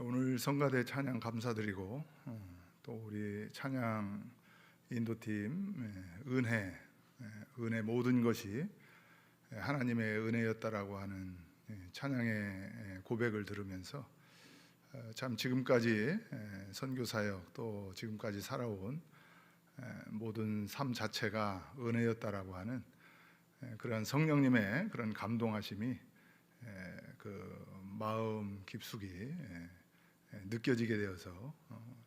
오늘 성가대 찬양 감사드리고 또 우리 찬양 인도팀 은혜 모든 것이 하나님의 은혜였다라고 하는 찬양의 고백을 들으면서 참 지금까지 선교사역 또 지금까지 살아온 모든 삶 자체가 은혜였다라고 하는 그런 성령님의 그런 감동하심이 그 마음 깊숙이 느껴지게 되어서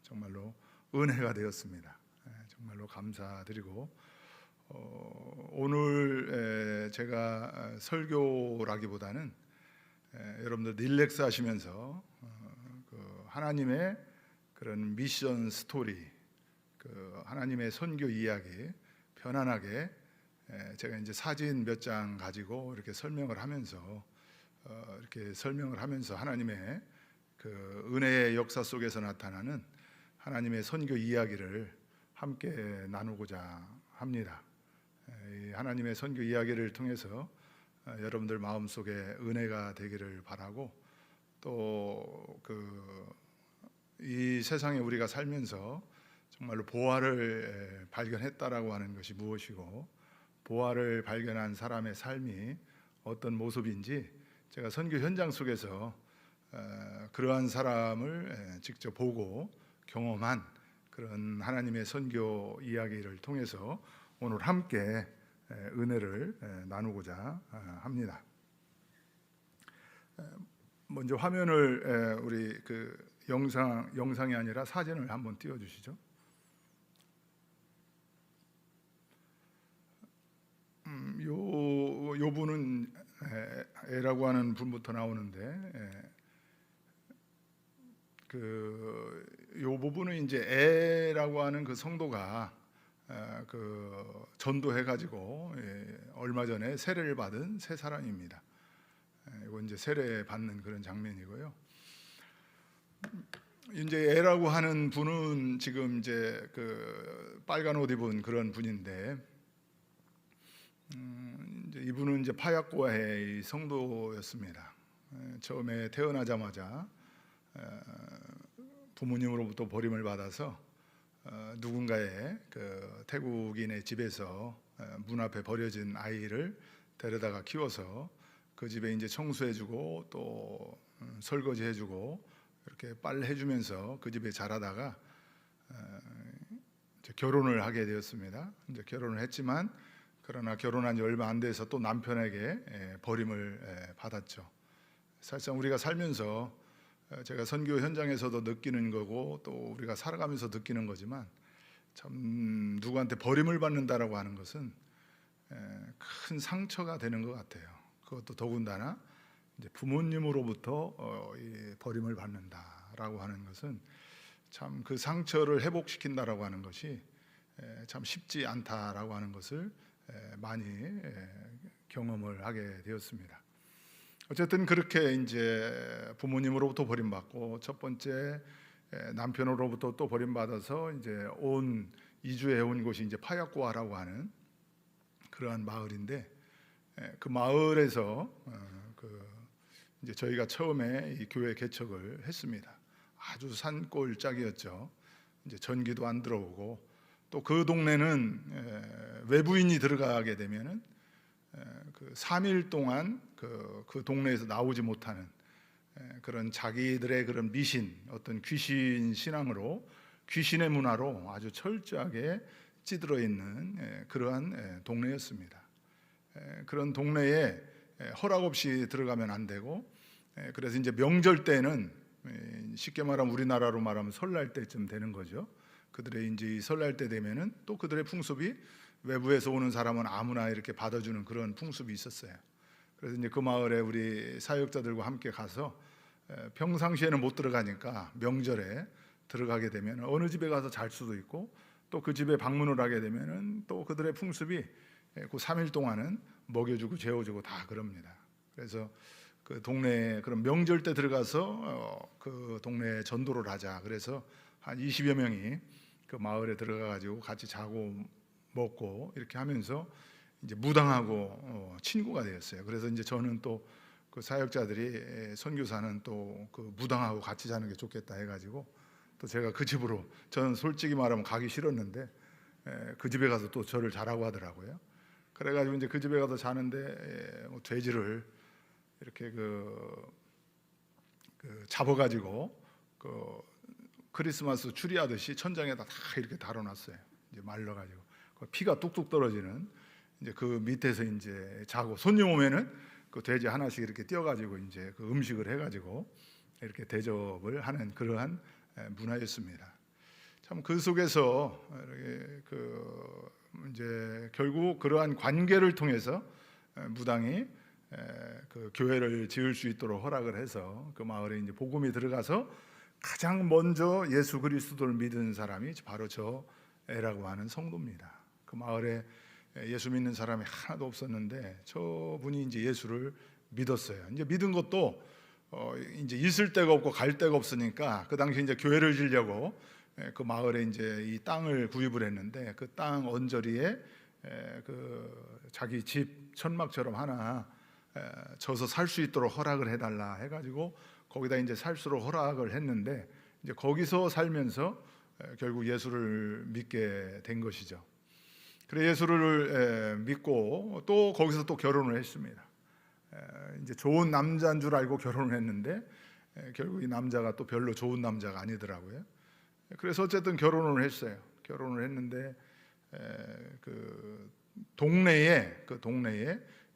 정말로 은혜가 되었습니다. 정말로 감사드리고 오늘 제가 설교라기보다는 여러분들 릴렉스 하시면서 그 하나님의 그런 미션 스토리, 그 하나님의 선교 이야기 편안하게 제가 이제 사진 몇 장 가지고 이렇게 설명을 하면서 하나님의 그 은혜의 역사 속에서 나타나는 하나님의 선교 이야기를 함께 나누고자 합니다. 하나님의 선교 이야기를 통해서 여러분들 마음속에 은혜가 되기를 바라고, 또 이 세상에 우리가 살면서 정말로 보화를 발견했다라고 하는 것이 무엇이고, 보화를 발견한 사람의 삶이 어떤 모습인지 제가 선교 현장 속에서 그러한 사람을 직접 보고 경험한 그런 하나님의 선교 이야기를 통해서 오늘 함께 은혜를 나누고자 합니다. 먼저 화면을 우리 그 영상이 아니라 사진을 한번 띄워주시죠. 요 분은 에라고 하는 분부터 나오는데, 요 부분은 이제 에라고 하는 그 성도가 그 전도해 가지고 얼마 전에 세례를 받은 세 사람입니다. 이거 이제 세례 받는 그런 장면이고요. 이제 에라고 하는 분은 지금 이제 그 빨간 옷 입은 그런 분인데, 이제 이분은 이제 파약고아의 성도였습니다. 처음에 태어나자마자 부모님으로부터 버림을 받아서 누군가의 그 태국인의 집에서 문 앞에 버려진 아이를 데려다가 키워서 그 집에 이제 청소해주고 또 설거지해주고 이렇게 빨래해주면서 그 집에 자라다가 이제 결혼을 하게 되었습니다. 이제 결혼을 했지만, 그러나 결혼한 지 얼마 안 돼서 또 남편에게 버림을 받았죠. 사실상 우리가 살면서 제가 선교 현장에서도 느끼는 거고 또 우리가 살아가면서 느끼는 거지만, 참 누구한테 버림을 받는다라고 하는 것은 큰 상처가 되는 것 같아요. 그것도 더군다나 이제 부모님으로부터 버림을 받는다라고 하는 것은 참 그 상처를 회복시킨다라고 하는 것이 참 쉽지 않다라고 하는 것을 많이 경험을 하게 되었습니다. 어쨌든 그렇게 이제 부모님으로부터 버림받고 첫 번째 남편으로부터 또 버림받아서 이제 이주해 온 곳이 이제 파약고아라고 하는 그러한 마을인데, 그 마을에서 이제 저희가 처음에 이 교회 개척을 했습니다. 아주 산골짜기였죠. 이제 전기도 안 들어오고, 또 그 동네는 외부인이 들어가게 되면은 그 3일 동안 그 동네에서 나오지 못하는 그런 자기들의 그런 미신, 어떤 귀신 신앙으로, 귀신의 문화로 아주 철저하게 찌들어 있는 그러한 동네였습니다. 그런 동네에 허락 없이 들어가면 안 되고, 그래서 이제 명절 때는 쉽게 말하면 우리나라로 말하면 설날 때쯤 되는 거죠. 그들의 이제 설날 때 되면은 또 그들의 풍습이 외부에서 오는 사람은 아무나 이렇게 받아주는 그런 풍습이 있었어요. 그래서 이제 그 마을에 우리 사역자들과 함께 가서 평상시에는 못 들어가니까 명절에 들어가게 되면 어느 집에 가서 잘 수도 있고, 또 그 집에 방문을 하게 되면은 또 그들의 풍습이 그 3일 동안은 먹여주고 재워주고 다 그럽니다. 그래서 그 동네에 그런 명절 때 들어가서 그 동네에 전도를 하자. 그래서 한 20여 명이 그 마을에 들어가 가지고 같이 자고 먹고 이렇게 하면서 이제 무당하고 친구가 되었어요. 그래서 이제 저는 또 그 사역자들이 선교사는 또 그 무당하고 같이 자는 게 좋겠다 해가지고 또 제가 그 집으로, 저는 솔직히 말하면 가기 싫었는데 그 집에 가서 또 저를 자라고 하더라고요. 그래가지고 이제 그 집에 가서 자는데 뭐 돼지를 이렇게 잡아가지고 그 크리스마스 추리하듯이 천장에다 다 이렇게 달아놨어요. 이제 말라가지고 피가 뚝뚝 떨어지는, 이제 그 밑에서 이제 자고, 손님 오면은 그 돼지 하나씩 이렇게 띄어가지고 이제 그 음식을 해가지고 이렇게 대접을 하는 그러한 문화였습니다. 참 그 속에서 그 이제 결국 그러한 관계를 통해서 무당이 그 교회를 지을 수 있도록 허락을 해서 그 마을에 이제 복음이 들어가서 가장 먼저 예수 그리스도를 믿은 사람이 바로 저 애라고 하는 성도입니다. 그 마을에 예수 믿는 사람이 하나도 없었는데 저분이 이제 예수를 믿었어요. 이제 믿은 것도 이제 있을 데가 없고 갈 데가 없으니까 그 당시 이제 교회를 지려고 그 마을에 이제 이 땅을 구입을 했는데 그 땅 언저리에 그 자기 집 천막처럼 하나 져서 살 수 있도록 허락을 해달라 해가지고 거기다 이제 살수록 허락을 했는데 이제 거기서 살면서 결국 예수를 믿게 된 것이죠. 그래 예수를 믿고 또 거기서 또 결혼을 했습니다. 이제 좋은 남자인 줄 알고 결혼을 했는데 결국 이 남자가 또 별로 좋은 남자가 아니더라고요. 그래서 어쨌든 결혼을 했어요. 결혼을 했는데 그 동네에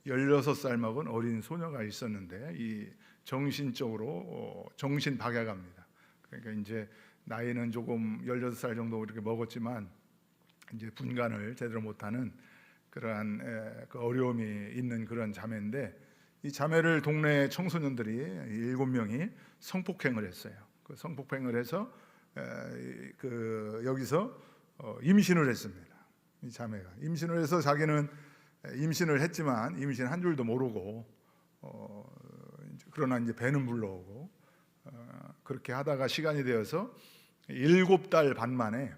16살 먹은 어린 소녀가 있었는데 이 정신적으로 정신박약합니다. 그러니까 이제 나이는 조금 16살 정도 이렇게 먹었지만 이제 분간을 제대로 못하는 그러한 그 어려움이 있는 그런 자매인데 이 자매를 동네 청소년들이 7명이 성폭행을 했어요. 그 성폭행을 해서 그 여기서 임신을 했습니다. 이 자매가 임신을 해서 자기는 임신을 했지만 임신한 줄도 모르고 그러나 이제 배는 불러오고 그렇게 하다가 시간이 되어서 7달 반 만에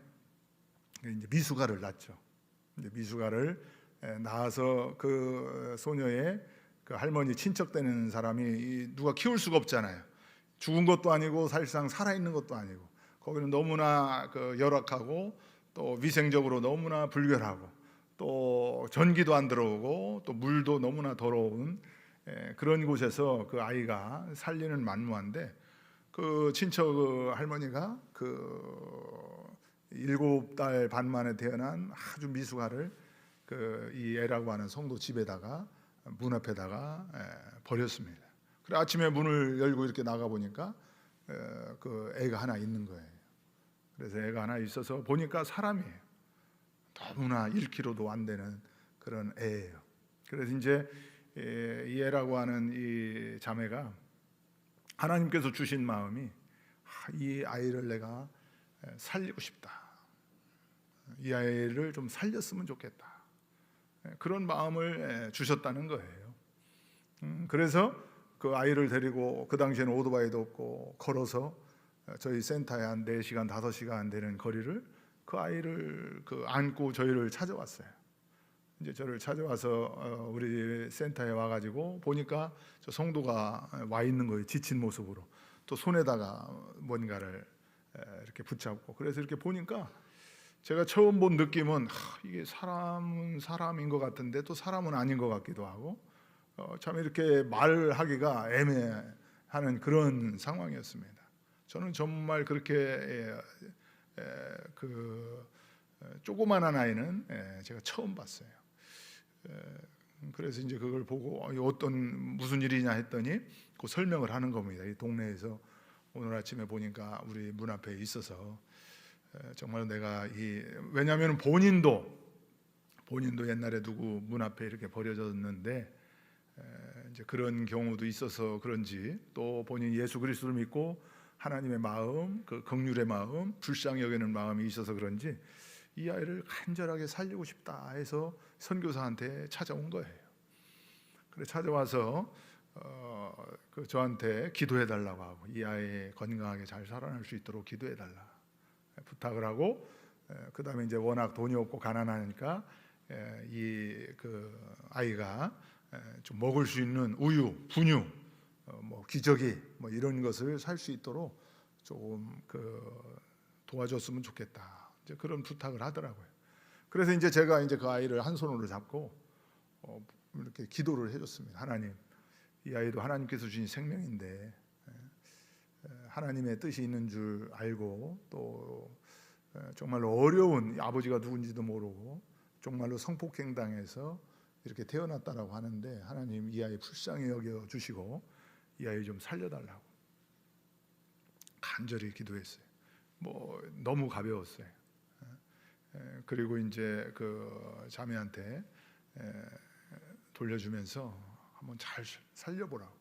이제 미숙아를 낳죠. 이제 미숙아를 낳아서 그 소녀의 그 할머니 친척 되는 사람이 누가 키울 수가 없잖아요. 죽은 것도 아니고 사실상 살아 있는 것도 아니고 거기는 너무나 그 열악하고 또 위생적으로 너무나 불결하고 또 전기도 안 들어오고 또 물도 너무나 더러운 그런 곳에서 그 아이가 살리는 만무한데 그 친척 그 할머니가 그 7달 반 만에 태어난 아주 미숙아를 그 이 애라고 하는 성도 집에다가 문 앞에다가 버렸습니다. 그래 아침에 문을 열고 이렇게 나가 보니까 그 애가 하나 있는 거예요. 그래서 애가 하나 있어서 보니까 사람이에요. 너무나 1kg도 안 되는 그런 애예요. 그래서 이제 이 애라고 하는 이 자매가 하나님께서 주신 마음이 이 아이를 내가 살리고 싶다. 이 아이를 좀 살렸으면 좋겠다. 그런 마음을 주셨다는 거예요. 그래서 그 아이를 데리고 그 당시에는 오토바이도 없고 걸어서 저희 센터에 한 4시간 5시간 되는 거리를 그 아이를 그 안고 저희를 찾아왔어요. 이제 저를 찾아와서 우리 센터에 와가지고 보니까 저 성도가 와 있는 거예요. 지친 모습으로 또 손에다가 뭔가를 이렇게 붙잡고 그래서 이렇게 보니까 제가 처음 본 느낌은 이게 사람은 사람인 것 같은데 또 사람은 아닌 것 같기도 하고 참 이렇게 말하기가 애매하는 그런 상황이었습니다. 저는 정말 그렇게 그 조그만한 아이는 제가 처음 봤어요. 그래서 이제 그걸 보고 무슨 일이냐 했더니 그 설명을 하는 겁니다. 이 동네에서 오늘 아침에 보니까 우리 문 앞에 있어서 정말 내가 왜냐하면 본인도 옛날에 누구 문 앞에 이렇게 버려졌는데 이제 그런 경우도 있어서 그런지 또 본인 예수 그리스도를 믿고 하나님의 마음, 그 긍휼의 마음, 불쌍히 여기는 마음이 있어서 그런지 이 아이를 간절하게 살리고 싶다 해서 선교사한테 찾아온 거예요. 그래 찾아와서 그 저한테 기도해 달라고 하고 이 아이 건강하게 잘 살아날 수 있도록 기도해 달라 부탁을 하고 그 다음에 이제 워낙 돈이 없고 가난하니까 이 그 아이가 좀 먹을 수 있는 우유, 분유 뭐 기저귀 뭐 이런 것을 살 수 있도록 조금 도와줬으면 좋겠다. 이제 그런 부탁을 하더라고요. 그래서 이제 제가 이제 그 아이를 한 손으로 잡고 이렇게 기도를 해줬습니다. 하나님, 이 아이도 하나님께서 주신 생명인데 하나님의 뜻이 있는 줄 알고 또 정말로 어려운 아버지가 누군지도 모르고 정말로 성폭행당해서 이렇게 태어났다라고 하는데 하나님 이 아이 불쌍히 여겨 주시고 이 아이 좀 살려달라고 간절히 기도했어요. 뭐 너무 가벼웠어요. 그리고 이제 그 자매한테 돌려주면서 한번 잘 살려보라고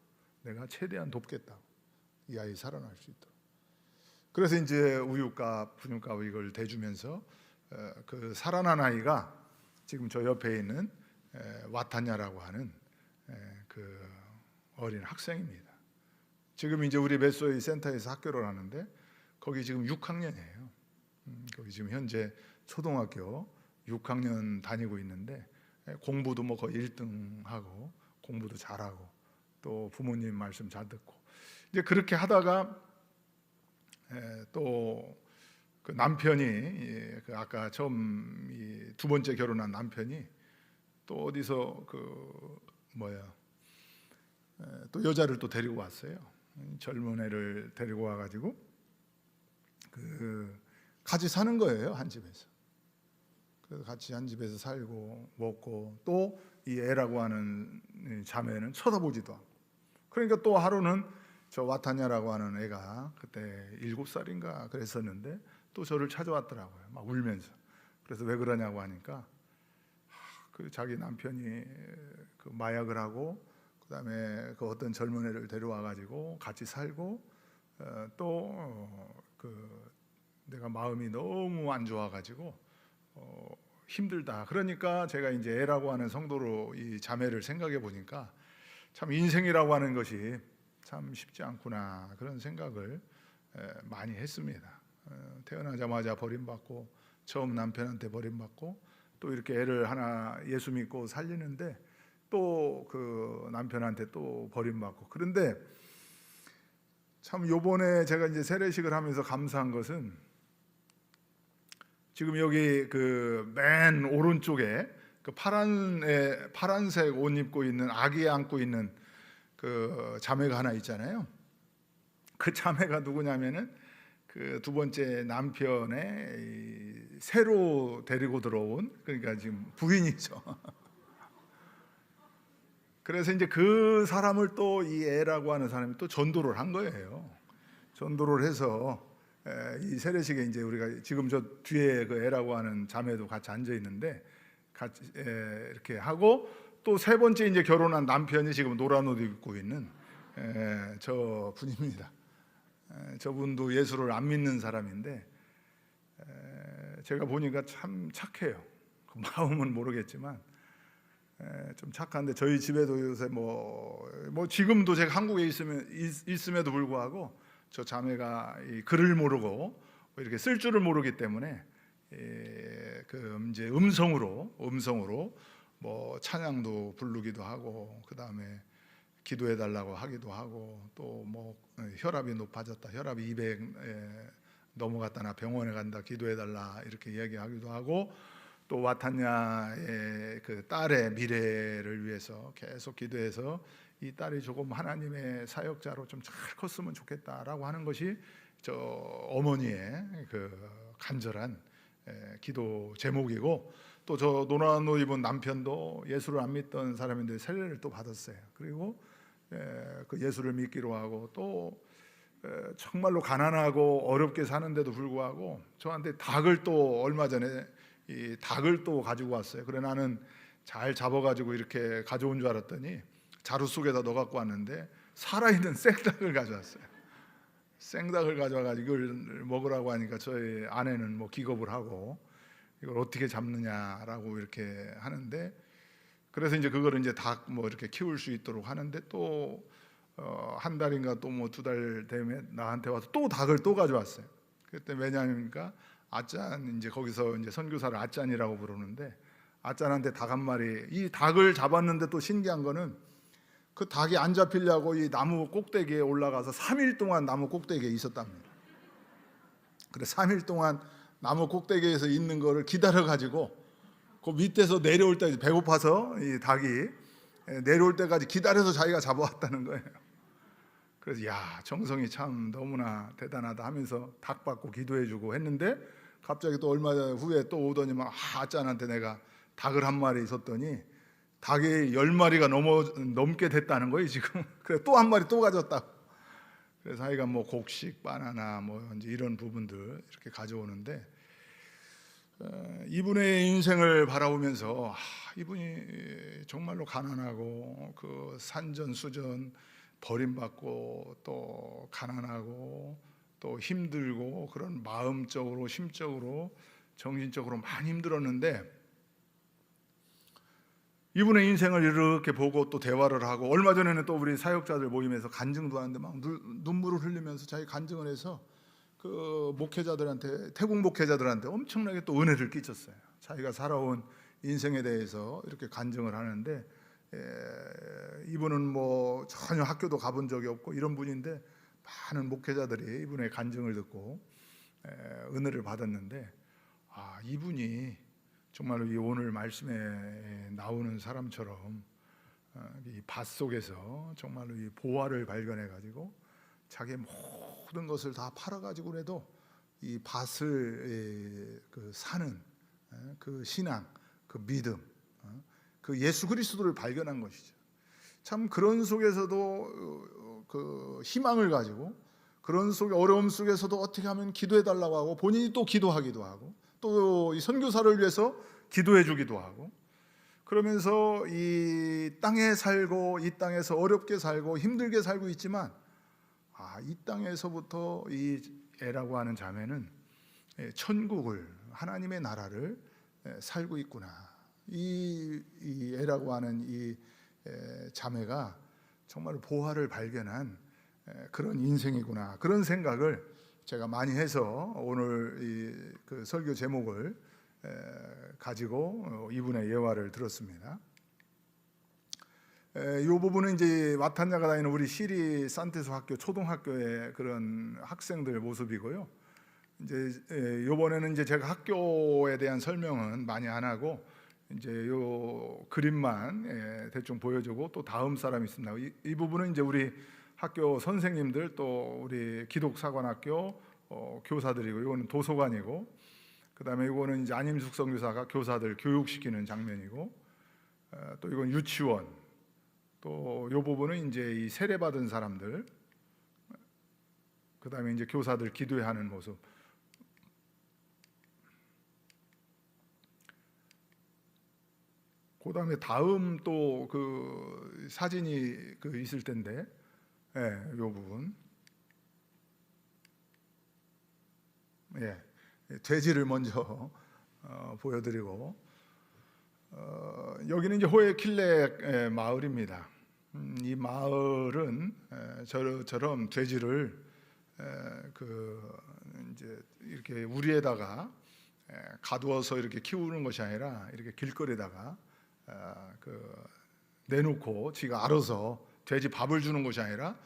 내가 최대한 돕겠다고 이 아이 살아날 수 있도록. 그래서 이제 우유값, 분유값 이걸 대주면서 그 살아난 아이가 지금 저 옆에 있는 와타냐라고 하는 그 어린 학생입니다. 지금 이제 우리 메소이 센터에서 학교를 하는데 거기 지금 6학년이에요. 거기 지금 현재 초등학교 6학년 다니고 있는데 공부도 뭐 거의 1등하고 공부도 잘하고 또 부모님 말씀 잘 듣고 이제 그렇게 하다가 또 그 남편이 그 아까 처음 이 두 번째 결혼한 남편이 또 어디서 또 여자를 또 데리고 왔어요. 젊은 애를 데리고 와가지고 같이 사는 거예요, 한 집에서. 그래서 같이 한 집에서 살고 먹고 또 이 애라고 하는 자매는 쳐다보지도 않고. 그러니까 또 하루는 저 와타냐라고 하는 애가 그때 7살인가 그랬었는데 또 저를 찾아왔더라고요. 막 울면서. 그래서 왜 그러냐고 하니까 그 자기 남편이 그 마약을 하고 그다음에 그 어떤 젊은 애를 데려와 가지고 같이 살고 또 내가 마음이 너무 안 좋아 가지고 힘들다. 그러니까 제가 이제 애라고 하는 성도로 이 자매를 생각해 보니까 참 인생이라고 하는 것이 참 쉽지 않구나 그런 생각을 많이 했습니다. 태어나자마자 버림받고 처음 남편한테 버림받고 또 이렇게 애를 하나 예수 믿고 살리는데 또 그 남편한테 또 버림받고. 그런데 참 요번에 제가 이제 세례식을 하면서 감사한 것은 지금 여기 그 맨 오른쪽에 그 파란색 옷 입고 있는 아기 안고 있는 그 자매가 하나 있잖아요. 그 자매가 누구냐면은 그 두 번째 남편의 새로 데리고 들어온 그러니까 지금 부인이죠. 그래서 이제 그 사람을 또 이 애라고 하는 사람이 또 전도를 한 거예요. 전도를 해서 이 세례식에 이제 우리가 지금 저 뒤에 그 애라고 하는 자매도 같이 앉아 있는데 같이 이렇게 하고 또 세 번째 이제 결혼한 남편이 지금 노란 옷 입고 있는 저 분입니다. 저분도 예수를 안 믿는 사람인데 제가 보니까 참 착해요. 그 마음은 모르겠지만 좀 착한데 저희 집에도 요새 뭐 지금도 제가 한국에 있음에도 불구하고 저 자매가 이 글을 모르고 이렇게 쓸 줄을 모르기 때문에 그 이제 음성으로 뭐 찬양도 부르기도 하고 그 다음에 기도해 달라고 하기도 하고 또 뭐 혈압이 높아졌다, 혈압이 200 넘어갔다, 나 병원에 간다, 기도해 달라 이렇게 이야기하기도 하고 또 와타냐의 그 딸의 미래를 위해서 계속 기도해서 이 딸이 조금 하나님의 사역자로 좀 잘 컸으면 좋겠다라고 하는 것이 저 어머니의 그 간절한 기도 제목이고 또 저 노란 옷 입은 남편도 예수를 안 믿던 사람인데 세례를 또 받았어요. 그리고 그 예수를 믿기로 하고 또 정말로 가난하고 어렵게 사는데도 불구하고 저한테 닭을 또 얼마 전에 이 닭을 또 가지고 왔어요. 그래 나는 잘 잡아가지고 이렇게 가져온 줄 알았더니 자루 속에다 넣어 갖고 왔는데 살아있는 생닭을 가져왔어요. 생닭을 가져와가지고 이걸 먹으라고 하니까 저희 아내는 뭐 기겁을 하고 이걸 어떻게 잡느냐라고 이렇게 하는데 그래서 이제 그거를 이제 닭 뭐 이렇게 키울 수 있도록 하는데 또 한 달인가 또 뭐 2달 되면 나한테 와서 또 닭을 또 가져왔어요. 그때 왜냐하니까 아짠 이제 거기서 이제 선교사를 아짠이라고 부르는데 아짠한테 닭 한 마리 이 닭을 잡았는데 또 신기한 거는 그 닭이 안 잡히려고 이 나무 꼭대기에 올라가서 3일 동안 나무 꼭대기에 있었답니다. 그래 3일 동안 나무 꼭대기에서 있는 거를 기다려 가지고 그 밑에서 내려올 때 배고파서 이 닭이 내려올 때까지 기다려서 자기가 잡아왔다는 거예요. 그래서 야, 정성이 참 너무나 대단하다 하면서 닭 받고 기도해주고 했는데 갑자기 또 얼마 후에 또 오더니만 아짠한테 내가 닭을 한 마리 줬더니 닭이 10마리가 넘게 됐다는 거예요 지금. 그래 또 한 마리 또 가졌다. 그래서 하여가 뭐 곡식, 바나나 뭐 이제 이런 부분들 이렇게 가져오는데 이분의 인생을 바라보면서 이분이 정말로 가난하고 그 산전수전 버림받고 또 가난하고 또 힘들고 그런 마음적으로 심적으로 정신적으로 많이 힘들었는데 이분의 인생을 이렇게 보고 또 대화를 하고 얼마 전에는 또 우리 사역자들 모임에서 간증도 하는데 막 눈물을 흘리면서 자기 간증을 해서 그 목회자들한테 태국 목회자들한테 엄청나게 또 은혜를 끼쳤어요. 자기가 살아온 인생에 대해서 이렇게 간증을 하는데 이분은 뭐 전혀 학교도 가본 적이 없고 이런 분인데 많은 목회자들이 이분의 간증을 듣고 은혜를 받았는데 이분이 정말로 이 오늘 말씀에 나오는 사람처럼 이 밭 속에서 정말로 이 보화를 발견해 가지고 자기의 모든 것을 다 팔아 가지고라도 이 밭을 그 사는 그 신앙, 그 믿음, 그 예수 그리스도를 발견한 것이죠. 참 그런 속에서도 그 희망을 가지고 그런 속에 어려움 속에서도 어떻게 하면 기도해 달라고 하고 본인이 또 기도하기도 하고 또 이 선교사를 위해서 기도해 주기도 하고 그러면서 이 땅에 살고 이 땅에서 어렵게 살고 힘들게 살고 있지만 이 땅에서부터 이 애라고 하는 자매는 천국을 하나님의 나라를 살고 있구나. 이 애라고 하는 이 자매가 정말 보화를 발견한 그런 인생이구나. 그런 생각을 제가 많이 해서 오늘 그 설교 제목을 가지고 이분의 예화를 들었습니다. 이 부분은 이제 와탄야가 다니는 우리 시리 산테소 학교 초등학교의 그런 학생들 모습이고요. 이제 이번에는 이제 제가 학교에 대한 설명은 많이 안 하고 이제 요 그림만 대충 보여주고 또 다음 사람이 있습니다. 이 부분은 이제 우리 학교 선생님들 또 우리 기독사관학교 교사들이고 이거는 도서관이고 그다음에 이거는 이제 안임숙 선교사가 교사들 교육시키는 장면이고 또 이건 유치원 또 이 부분은 이제 이 세례 받은 사람들 그다음에 이제 교사들 기도하는 모습. 그다음에 다음 또 그 사진이 그 있을 텐데, 이 부분, 돼지를 먼저 보여드리고 여기는 이제 호에킬렉 마을입니다. 이 마을은 저처럼 돼지를 그 이제 이렇게 우리에다가 가두어서 이렇게 키우는 것이 아니라 이렇게 길거리에다가 그 내놓고 지가 알아서 돼지 밥을 주는 것이 아니라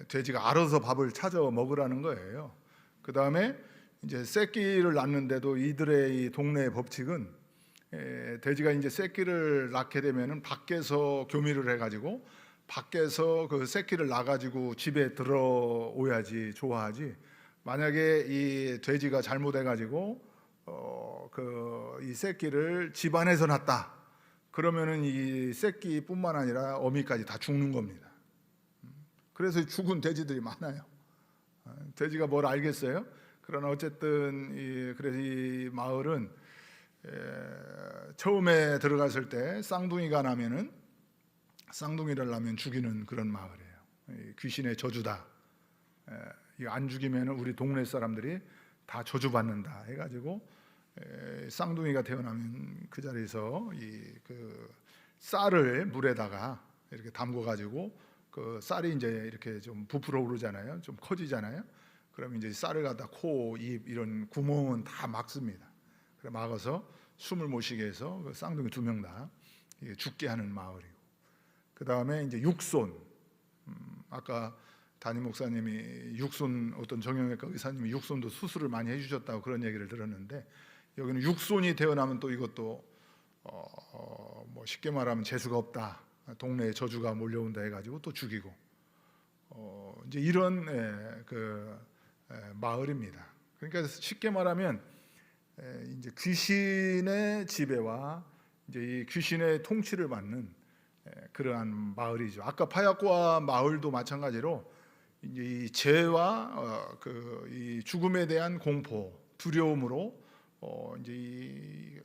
돼지가 알아서 밥을 찾아 먹으라는 거예요. 그 다음에 이제 새끼를 낳는데도 이들의 이 동네의 법칙은 돼지가 이제 새끼를 낳게 되면은 밖에서 교미를 해가지고 밖에서 그 새끼를 낳아가지고 집에 들어오야지 좋아하지. 만약에 이 돼지가 잘못해가지고 이 새끼를 집 안에서 낳았다. 그러면은 이 새끼뿐만 아니라 어미까지 다 죽는 겁니다. 그래서 죽은 돼지들이 많아요. 돼지가 뭘 알겠어요? 그러나 어쨌든 그래서 이 마을은 처음에 들어갔을 때 쌍둥이가 나면은 쌍둥이를 낳으면 죽이는 그런 마을이에요. 귀신의 저주다. 안 죽이면 우리 동네 사람들이 다 저주받는다 해가지고 쌍둥이가 태어나면 그 자리에서 그 쌀을 물에다가 이렇게 담궈가지고 그 쌀이 이제 이렇게 좀 부풀어 오르잖아요. 좀 커지잖아요. 그러면 이제 쌀을 갖다 코, 입 이런 구멍은 다 막습니다. 그래 막아서 숨을 못 쉬게 해서 그 쌍둥이 2명 다 죽게 하는 마을이고. 그 다음에 이제 육손. 아까 담임 목사님이 육손, 어떤 정형외과 의사님이 육손도 수술을 많이 해주셨다고 그런 얘기를 들었는데, 여기는 육손이 태어나면 또 이것도 뭐 쉽게 말하면 재수가 없다, 동네에 저주가 몰려온다 해가지고 또 죽이고, 이제 이런 마을입니다. 그러니까 쉽게 말하면 이제 귀신의 지배와 이제 이 귀신의 통치를 받는 그러한 마을이죠. 아까 파야코아 마을도 마찬가지로 이제 이 죄와 이 죽음에 대한 공포, 두려움으로 이제 이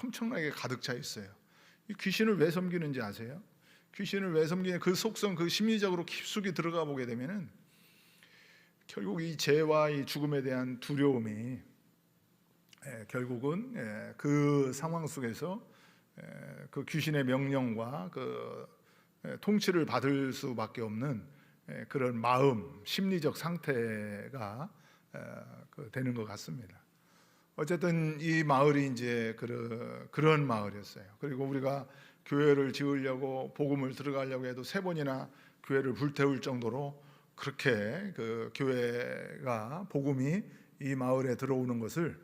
엄청나게 가득 차 있어요. 이 귀신을 왜 섬기는지 아세요? 귀신을 왜 섬기는 그 속성, 그 심리적으로 깊숙이 들어가 보게 되면은 결국 이 죄와 이 죽음에 대한 두려움이 결국은 그 상황 속에서 그 귀신의 명령과 그 통치를 받을 수밖에 없는 그런 마음, 심리적 상태가 되는 것 같습니다. 어쨌든 이 마을이 이제 그런 마을이었어요. 그리고 우리가 교회를 지으려고 복음을 들어가려고 해도 3번이나 교회를 불태울 정도로 그렇게 그 교회가 복음이 이 마을에 들어오는 것을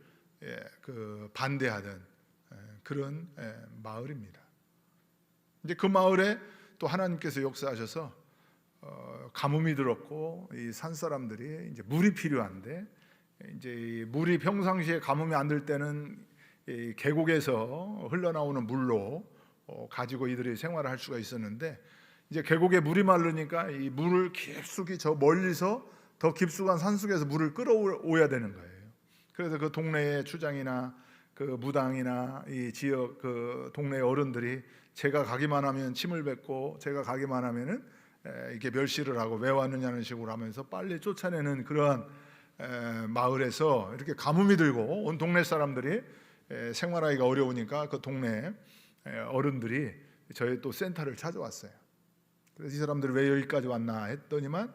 반대하던 그런 마을입니다. 이제 그 마을에 또 하나님께서 역사하셔서 가뭄이 들었고 이 산 사람들이 이제 물이 필요한데, 이제 물이 평상시에 가뭄이 안 들 때는 이 계곡에서 흘러나오는 물로 가지고 이들이 생활을 할 수가 있었는데, 이제 계곡에 물이 마르니까 이 물을 깊숙이 저 멀리서 더 깊숙한 산속에서 물을 끌어오야 되는 거예요. 그래서 그 동네의 주장이나 그 무당이나 이 지역 그 동네 어른들이 제가 가기만 하면 침을 뱉고 제가 가기만 하면은 이렇게 멸시를 하고 왜 왔느냐는 식으로 하면서 빨리 쫓아내는 그러한 마을에서 이렇게 가뭄이 들고 온 동네 사람들이 생활하기가 어려우니까 그 동네 어른들이 저희 또 센터를 찾아왔어요. 그래서 이 사람들이 왜 여기까지 왔나 했더니만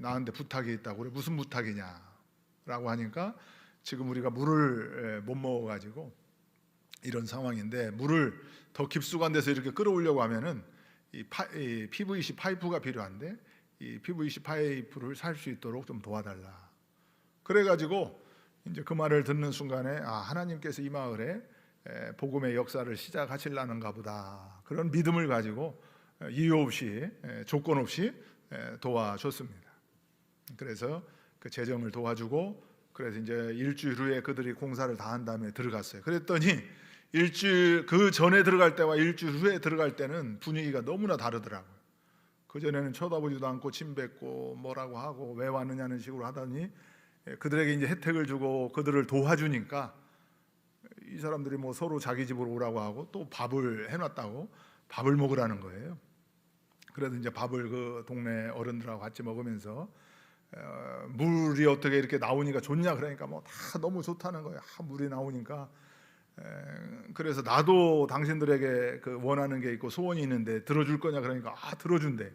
나한테 부탁이 있다고. 그래, 무슨 부탁이냐라고 하니까 지금 우리가 물을 못 먹어가지고 이런 상황인데, 물을 더 깊숙한 데서 이렇게 끌어오려고 하면은 이 PVC 파이프가 필요한데 이 PVC 파이프를 살 수 있도록 좀 도와달라. 그래가지고 이제 그 말을 듣는 순간에 하나님께서 이 마을에 복음의 역사를 시작하시려는가 보다, 그런 믿음을 가지고 이유 없이 조건 없이 도와줬습니다. 그래서 그 재정을 도와주고, 그래서 이제 일주일 후에 그들이 공사를 다 한 다음에 들어갔어요. 그랬더니 일주일 그 전에 들어갈 때와 일주일 후에 들어갈 때는 분위기가 너무나 다르더라고요. 그 전에는 쳐다보지도 않고 침 뱉고 뭐라고 하고 왜 왔느냐는 식으로 하더니 그들에게 이제 혜택을 주고 그들을 도와주니까 이 사람들이 뭐 서로 자기 집으로 오라고 하고 또 밥을 해놨다고 밥을 먹으라는 거예요. 그래서 이제 밥을 그 동네 어른들하고 같이 먹으면서 물이 어떻게 이렇게 나오니까 좋냐 그러니까 뭐 다 너무 좋다는 거예요. 물이 나오니까. 그래서 나도 당신들에게 그 원하는 게 있고 소원이 있는데 들어줄 거냐 그러니까 들어준대.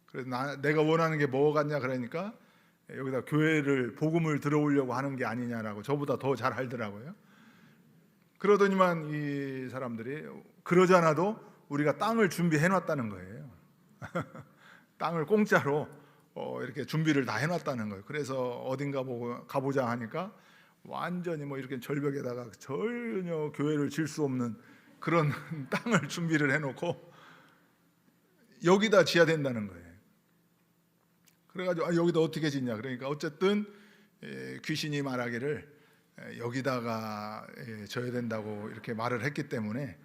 그래서 내가 원하는 게 뭐 같냐 그러니까 여기다 교회를 복음을 들어오려고 하는 게 아니냐라고 저보다 더 잘 알더라고요. 그러더니만 이 사람들이 그러지 않아도 우리가 땅을 준비해 놨다는 거예요. 땅을 공짜로 이렇게 준비를 다 해놨다는 거예요. 그래서 어딘가 보고 가보자 하니까 완전히 뭐 이렇게 절벽에다가 전혀 교회를 질 수 없는 그런 땅을 준비를 해놓고 여기다 지어야 된다는 거예요. 그래가지고 여기다 어떻게 짓냐 그러니까 어쨌든 귀신이 말하기를 여기다가 져야 된다고 이렇게 말을 했기 때문에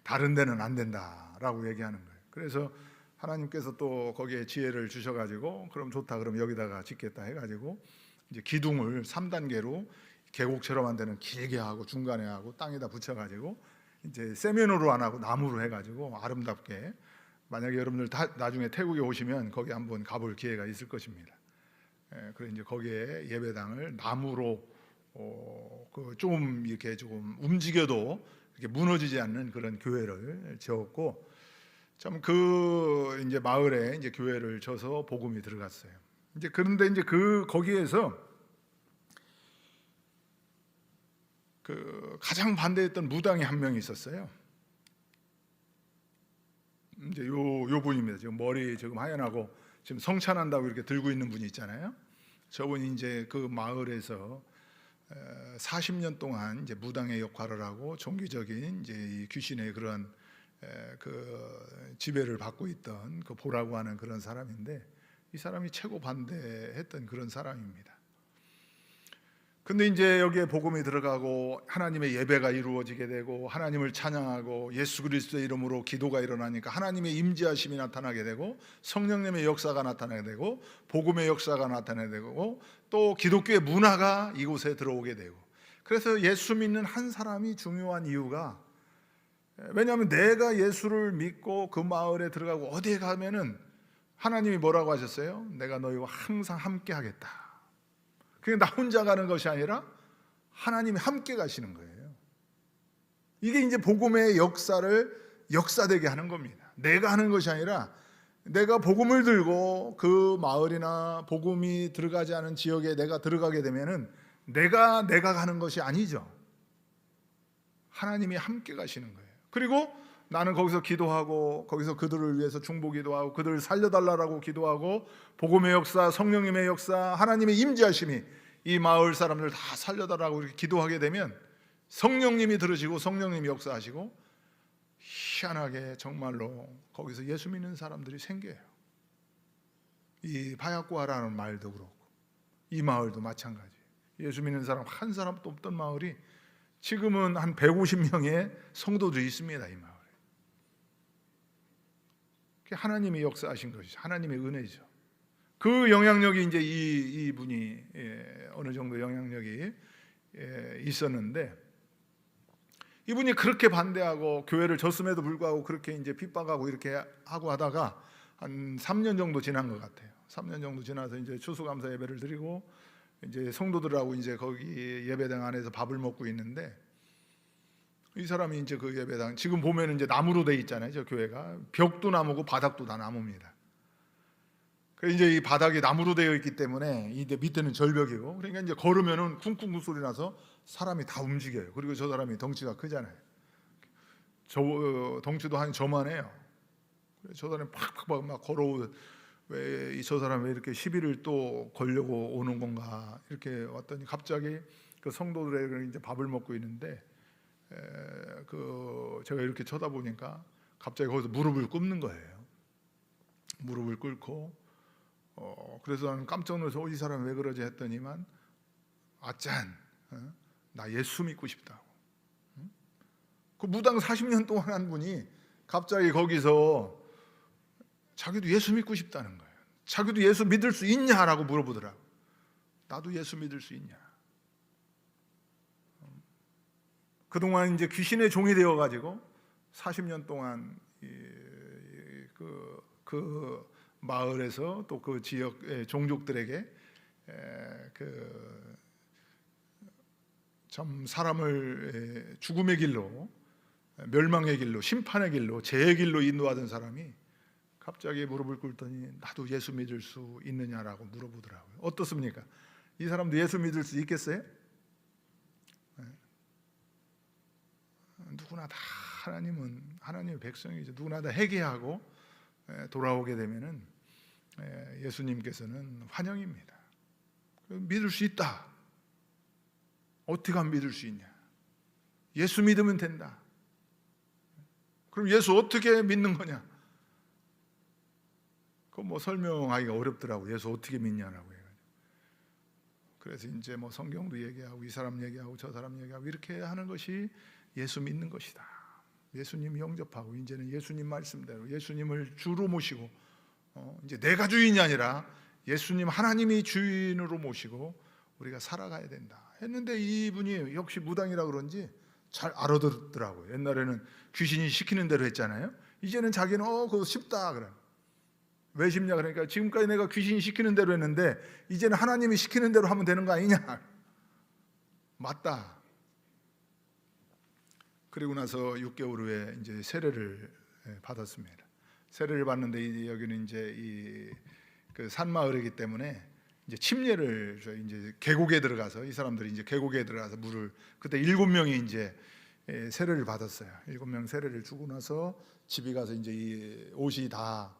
다른 데는 안 된다라고 얘기하는 거예요. 그래서 하나님께서 또 거기에 지혜를 주셔가지고 그럼 좋다, 그럼 여기다가 짓겠다 해가지고 이제 기둥을 3단계로 계곡처럼 한 데는 길게 하고 중간에 하고 땅에다 붙여가지고 이제 세면으로 안 하고 나무로 해가지고 아름답게, 만약에 여러분들 다 나중에 태국에 오시면 거기 한번 가볼 기회가 있을 것입니다. 그래서 이제 거기에 예배당을 나무로 좀 이렇게 조금 움직여도 이렇게 무너지지 않는 그런 교회를 지었고, 참 그 이제 마을에 이제 교회를 져서 복음이 들어갔어요. 이제 그런데 이제 거기에서 가장 반대했던 무당이 한 명이 있었어요. 이제 요 분입니다. 지금 머리 지금 하얀하고 지금 성찬한다고 이렇게 들고 있는 분이 있잖아요. 저분이 이제 그 마을에서 40년 동안 이제 무당의 역할을 하고 종교적인 이제 이 귀신의 그런 그 지배를 받고 있던 그 보라고 하는 그런 사람인데, 이 사람이 최고 반대했던 그런 사람입니다. 근데 이제 여기에 복음이 들어가고 하나님의 예배가 이루어지게 되고 하나님을 찬양하고 예수 그리스도의 이름으로 기도가 일어나니까 하나님의 임재하심이 나타나게 되고 성령님의 역사가 나타나게 되고 복음의 역사가 나타나게 되고 또 기독교의 문화가 이곳에 들어오게 되고, 그래서 예수 믿는 한 사람이 중요한 이유가, 왜냐하면 내가 예수를 믿고 그 마을에 들어가고 어디에 가면은 하나님이 뭐라고 하셨어요? 내가 너희와 항상 함께 하겠다. 그게 나 혼자 가는 것이 아니라 하나님이 함께 가시는 거예요. 이게 이제 복음의 역사를 역사되게 하는 겁니다. 내가 하는 것이 아니라 내가 복음을 들고 그 마을이나 복음이 들어가지 않은 지역에 내가 들어가게 되면은 내가 가는 것이 아니죠. 하나님이 함께 가시는 거예요. 그리고 나는 거기서 기도하고 거기서 그들을 위해서 중보기도하고 그들을 살려달라고 기도하고 복음의 역사, 성령님의 역사, 하나님의 임재하심이 이 마을 사람들 다 살려달라고 이렇게 기도하게 되면 성령님이 들으시고 성령님이 역사하시고 희한하게 정말로 거기서 예수 믿는 사람들이 생겨요. 이 바야꾸아라는 말도 그렇고 이 마을도 마찬가지. 예수 믿는 사람 한 사람도 없던 마을이 지금은 한 150명의 성도들이 있습니다. 이 마을에. 하나님이 역사하신 것이죠. 하나님의 은혜죠. 그 영향력이 이제 이 분이 어느 정도 영향력이 있었는데, 이분이 그렇게 반대하고 교회를 졌음에도 불구하고 그렇게 이제 핍박하고 이렇게 하고 하다가 한 3년 정도 지난 것 같아요. 3년 정도 지나서 이제 추수감사 예배를 드리고 이제 성도들하고 이제 거기 예배당 안에서 밥을 먹고 있는데, 이 사람이 이제 그 예배당 지금 보면 이제 나무로 돼 있잖아요. 저 교회가 벽도 나무고 바닥도 다 나무입니다. 그 이제 이 바닥이 나무로 되어 있기 때문에 이제 밑에는 절벽이고, 그러니까 이제 걸으면은 쿵쿵쿵 소리 나서 사람이 다 움직여요. 그리고 저 사람이 덩치가 크잖아요. 덩치도 한 저만해요. 저 사람이 팍팍 막 걸어오. 왜 저 사람 왜 이렇게 시비를 또 걸려고 오는 건가 이렇게 왔더니 갑자기 그 성도들에게 이제 밥을 먹고 있는데 그 제가 이렇게 쳐다보니까 갑자기 거기서 무릎을 꿇는 거예요. 무릎을 꿇고 그래서 나는 깜짝 놀라서 이 사람 왜 그러지 했더니만 아짠 나 예수 믿고 싶다고. 그 무당 40년 동안 한 분이 갑자기 거기서 자기도 예수 믿고 싶다는 거예요. 자기도 예수 믿을 수 있냐라고 물어보더라고. 나도 예수 믿을 수 있냐. 그동안 이제 귀신의 종이 되어가지고 40년 동안 그 마을에서 또 그 지역의 종족들에게 참 사람을 죽음의 길로, 멸망의 길로, 심판의 길로, 죄의 길로 인도하던 사람이 갑자기 무릎을 꿇더니 나도 예수 믿을 수 있느냐라고 물어보더라고요. 어떻습니까? 이 사람도 예수 믿을 수 있겠어요? 누구나 다 하나님의 백성이죠. 누구나 다 회개하고 돌아오게 되면은 예수님께서는 환영입니다. 믿을 수 있다. 어떻게 하면 믿을 수 있냐? 예수 믿으면 된다. 그럼 예수 어떻게 믿는 거냐? 그거 뭐 설명하기가 어렵더라고. 예수 어떻게 믿냐라고 해가지고. 그래서 이제 뭐 성경도 얘기하고 이 사람 얘기하고 저 사람 얘기하고 이렇게 하는 것이 예수 믿는 것이다. 예수님 영접하고 이제는 예수님 말씀대로 예수님을 주로 모시고 이제 내가 주인이 아니라 예수님 하나님이 주인으로 모시고 우리가 살아가야 된다 했는데, 이분이 역시 무당이라 그런지 잘 알아듣더라고요. 옛날에는 귀신이 시키는 대로 했잖아요. 이제는 자기는 그거 쉽다 그래. 왜 쉽냐 그러니까 지금까지 내가 귀신이 시키는 대로 했는데 이제는 하나님이 시키는 대로 하면 되는 거 아니냐. 맞다. 그리고 나서 6개월 후에 이제 세례를 받았습니다. 세례를 받는데 여기는 이제 그 산마을이기 때문에 이제 침례를 이제 계곡에 들어가서 이 사람들이 이제 계곡에 들어가서 물을 그때 7명이 이제 세례를 받았어요. 7명 세례를 주고 나서 집에 가서 이제 이 옷이 다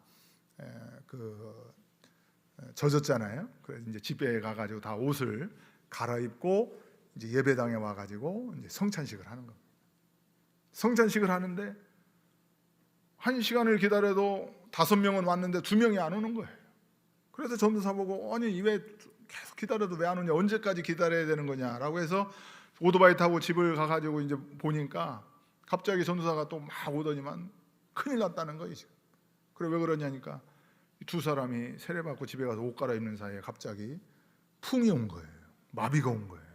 젖었잖아요. 그래서 이제 집에 가가지고 다 옷을 갈아입고 이제 예배당에 와가지고 이제 성찬식을 하는 겁니다. 성찬식을 하는데 1시간을 기다려도 5명은 왔는데 2명이 안 오는 거예요. 그래서 전도사 보고 아니 왜 계속 기다려도 왜 안 오냐, 언제까지 기다려야 되는 거냐라고 해서 오토바이 타고 집을 가가지고 이제 보니까 갑자기 전도사가 또 막 오더니만 큰일 났다는 거예요 지금. 그래 왜 그러냐니까 두 사람이 세례받고 집에 가서 옷 갈아입는 사이에 갑자기 풍이 온 거예요. 마비가 온 거예요.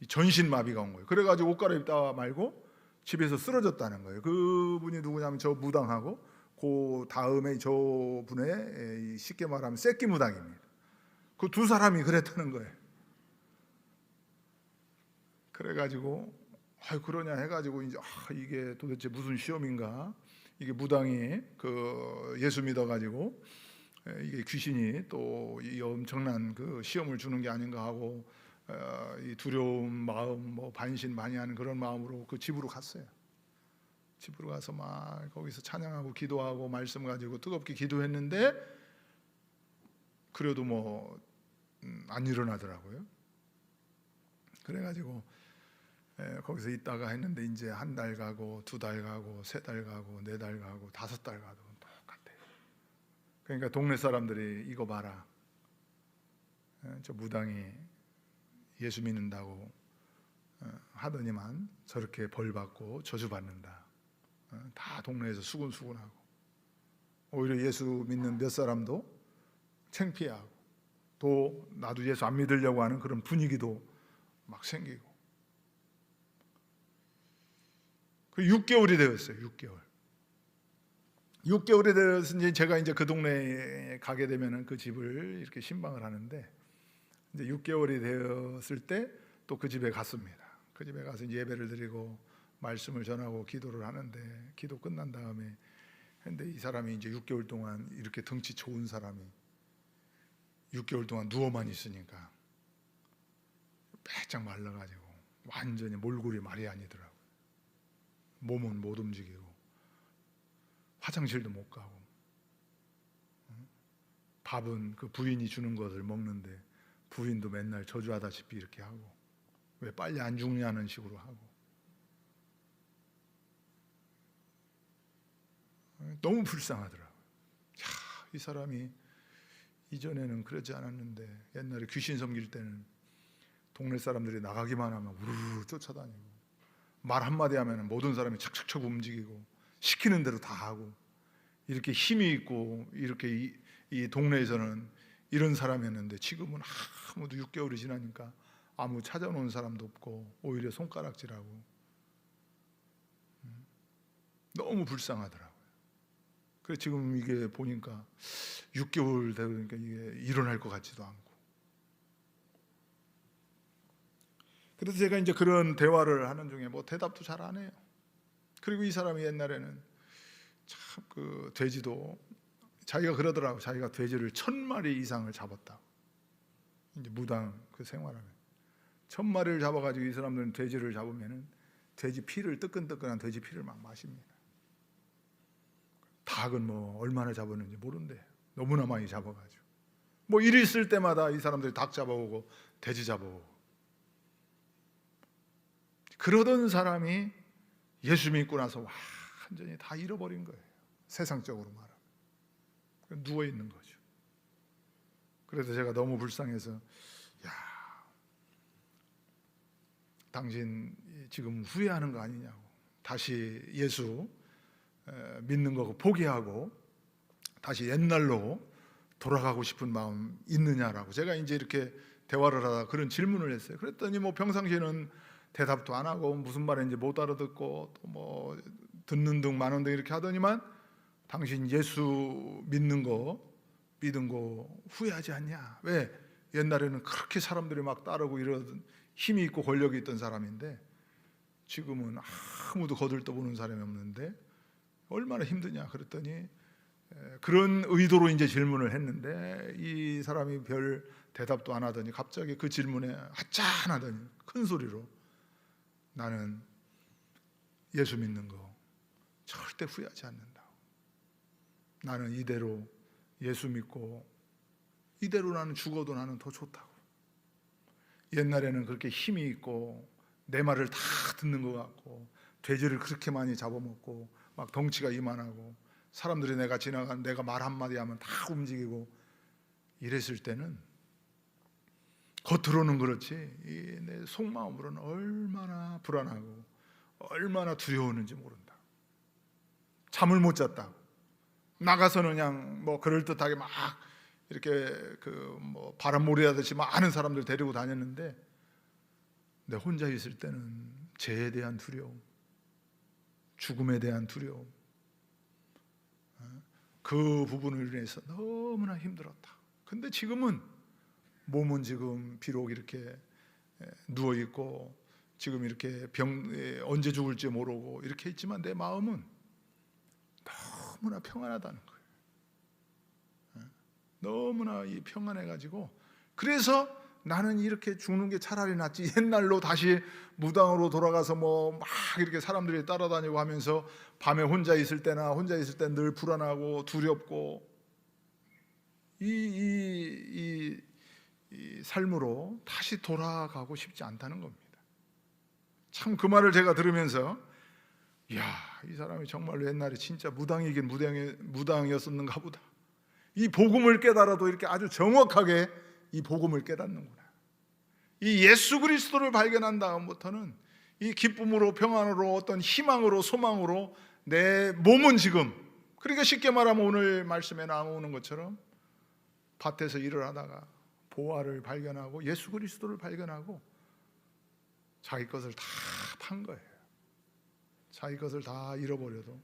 전신 마비가 온 거예요. 그래가지고 옷 갈아입다 말고 집에서 쓰러졌다는 거예요. 그분이 누구냐면 저 무당하고 그 다음에 저 분의 쉽게 말하면 새끼 무당입니다. 그 두 사람이 그랬다는 거예요. 그래가지고 그러냐 해가지고 이제 이게 도대체 무슨 시험인가? 이게 무당이 그 예수 믿어가지고 이게 귀신이 또 이 엄청난 그 시험을 주는 게 아닌가 하고 이 두려운 마음, 뭐 반신반의하는 그런 마음으로 그 집으로 갔어요. 집으로 가서 막 거기서 찬양하고 기도하고 말씀 가지고 뜨겁게 기도했는데 그래도 뭐 안 일어나더라고요. 그래가지고 거기서 있다가 했는데 이제 1달 가고 2달 가고 3달 가고 4달 가고 5달 가도 똑같아요. 그러니까 동네 사람들이 이거 봐라, 저 무당이 예수 믿는다고 하더니만 저렇게 벌 받고 저주 받는다. 다 동네에서 수군수군하고 오히려 예수 믿는 몇 사람도 창피하고 또 나도 예수 안 믿으려고 하는 그런 분위기도 막 생기고. 그 6개월이 되었어요. 6개월이 되어서 이제 제가 이제 그 동네에 가게 되면은 그 집을 이렇게 신방을 하는데 이제 6개월이 되었을 때 또 그 집에 갔습니다. 그 집에 가서 이제 예배를 드리고 말씀을 전하고 기도를 하는데 기도 끝난 다음에 근데 이 사람이 이제 6개월 동안 이렇게 덩치 좋은 사람이 6개월 동안 누워만 있으니까 빼짝 말라가지고 완전히 몰골이 말이 아니더라고요. 몸은 못 움직이고 화장실도 못 가고 밥은 그 부인이 주는 것을 먹는데 부인도 맨날 저주하다시피 이렇게 하고 왜 빨리 안 죽냐는 식으로 하고 너무 불쌍하더라고요. 이 사람이 이전에는 그러지 않았는데 옛날에 귀신 섬길 때는 동네 사람들이 나가기만 하면 우르르 쫓아다니고 말 한마디 하면 모든 사람이 착착착 움직이고 시키는 대로 다 하고 이렇게 힘이 있고 이렇게 이 동네에서는 이런 사람이었는데 지금은 아무도 6개월이 지나니까 아무 찾아오는 사람도 없고 오히려 손가락질하고 너무 불쌍하더라고요. 그래서 지금 이게 보니까 6개월 되니까 이게 일어날 것 같지도 않고. 그래서 제가 이제 그런 대화를 하는 중에 뭐 대답도 잘 안 해요. 그리고 이 사람이 옛날에는 참 그 돼지도 자기가 그러더라고. 자기가 돼지를 1000마리 이상을 잡았다. 이제 무당 그 생활하면 1000마리를 잡아가지고 이 사람들은 돼지를 잡으면은 돼지 피를 뜨끈뜨끈한 돼지 피를 막 마십니다. 닭은 뭐 얼마나 잡았는지 모른대. 너무나 많이 잡아가지고 뭐 일 있을 때마다 이 사람들이 닭 잡아오고 돼지 잡아오고. 그러던 사람이 예수 믿고 나서 완전히 다 잃어버린 거예요. 세상적으로 말하면 누워 있는 거죠. 그래서 제가 너무 불쌍해서 야, 당신 지금 후회하는 거 아니냐고. 다시 예수 믿는 거 포기하고 다시 옛날로 돌아가고 싶은 마음 있느냐라고 제가 이제 이렇게 대화를 하다 그런 질문을 했어요. 그랬더니 뭐 평상시에는 대답도 안 하고 무슨 말인지 못 알아듣고 또 뭐 듣는 등 마는 등 이렇게 하더니만 당신 예수 믿는 거 믿은 거 후회하지 않냐? 왜? 옛날에는 그렇게 사람들이 막 따르고 이러던 힘이 있고 권력이 있던 사람인데 지금은 아무도 거들떠보는 사람이 없는데 얼마나 힘드냐 그랬더니 그런 의도로 이제 질문을 했는데 이 사람이 별 대답도 안 하더니 갑자기 그 질문에 아짠 하더니 큰 소리로 나는 예수 믿는 거 절대 후회하지 않는다. 나는 이대로 예수 믿고 이대로 나는 죽어도 나는 더 좋다고. 옛날에는 그렇게 힘이 있고 내 말을 다 듣는 것 같고 돼지를 그렇게 많이 잡아먹고 막 덩치가 이만하고 사람들이 내가 지나가면 내가 말 한마디 하면 다 움직이고 이랬을 때는 겉으로는 그렇지 내 속마음으로는 얼마나 불안하고 얼마나 두려웠는지 모른다. 잠을 못 잤다. 나가서는 그냥 뭐 그럴듯하게 막 이렇게 뭐 바람몰이 하듯이 많은 사람들 데리고 다녔는데 내 혼자 있을 때는 죄에 대한 두려움, 죽음에 대한 두려움, 그 부분을 위해서 너무나 힘들었다. 근데 지금은 몸은 지금 비록 이렇게 누워 있고 지금 이렇게 언제 죽을지 모르고 이렇게 있지만 내 마음은 너무나 평안하다는 거예요. 너무나 이 평안해가지고 그래서 나는 이렇게 죽는 게 차라리 낫지. 옛날로 다시 무당으로 돌아가서 뭐 막 이렇게 사람들이 따라다니고 하면서 밤에 혼자 있을 때 늘 불안하고 두렵고 이 삶으로 다시 돌아가고 싶지 않다는 겁니다. 참 그 말을 제가 들으면서 이야, 이 사람이 정말로 옛날에 진짜 무당이긴 무당이었었는가 보다. 이 복음을 깨달아도 이렇게 아주 정확하게 이 복음을 깨닫는구나. 이 예수 그리스도를 발견한 다음부터는 이 기쁨으로 평안으로 어떤 희망으로 소망으로 내 몸은 지금 그러니까 쉽게 말하면 오늘 말씀에 나오는 것처럼 밭에서 일을 하다가 보화를 발견하고 예수 그리스도를 발견하고 자기 것을 다 판 거예요. 자기 것을 다 잃어버려도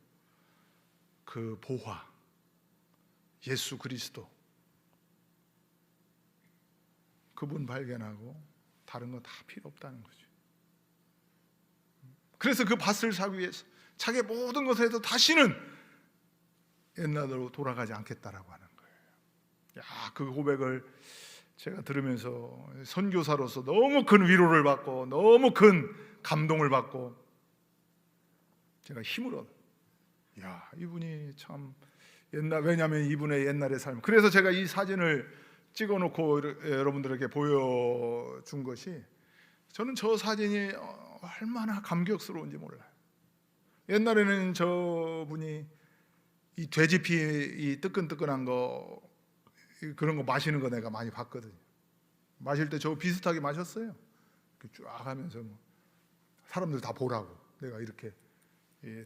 그 보화 예수 그리스도 그분 발견하고 다른 거 다 필요 없다는 거죠. 그래서 그 밭을 사기 위해서 자기의 모든 것을 해도 다시는 옛날로 돌아가지 않겠다라고 하는 거예요. 야, 그 고백을 제가 들으면서 선교사로서 너무 큰 위로를 받고 너무 큰 감동을 받고 제가 힘을 얻어. 야, 이분이 참 왜냐하면 이분의 옛날의 삶. 그래서 제가 이 사진을 찍어놓고 여러분들에게 보여준 것이 저는 저 사진이 얼마나 감격스러운지 몰라요. 옛날에는 저분이 이 돼지피 이 뜨끈뜨끈한 거 그런 거 마시는 거 내가 많이 봤거든요. 마실 때 저 비슷하게 마셨어요. 쭉 하면서 뭐 사람들 다 보라고 내가 이렇게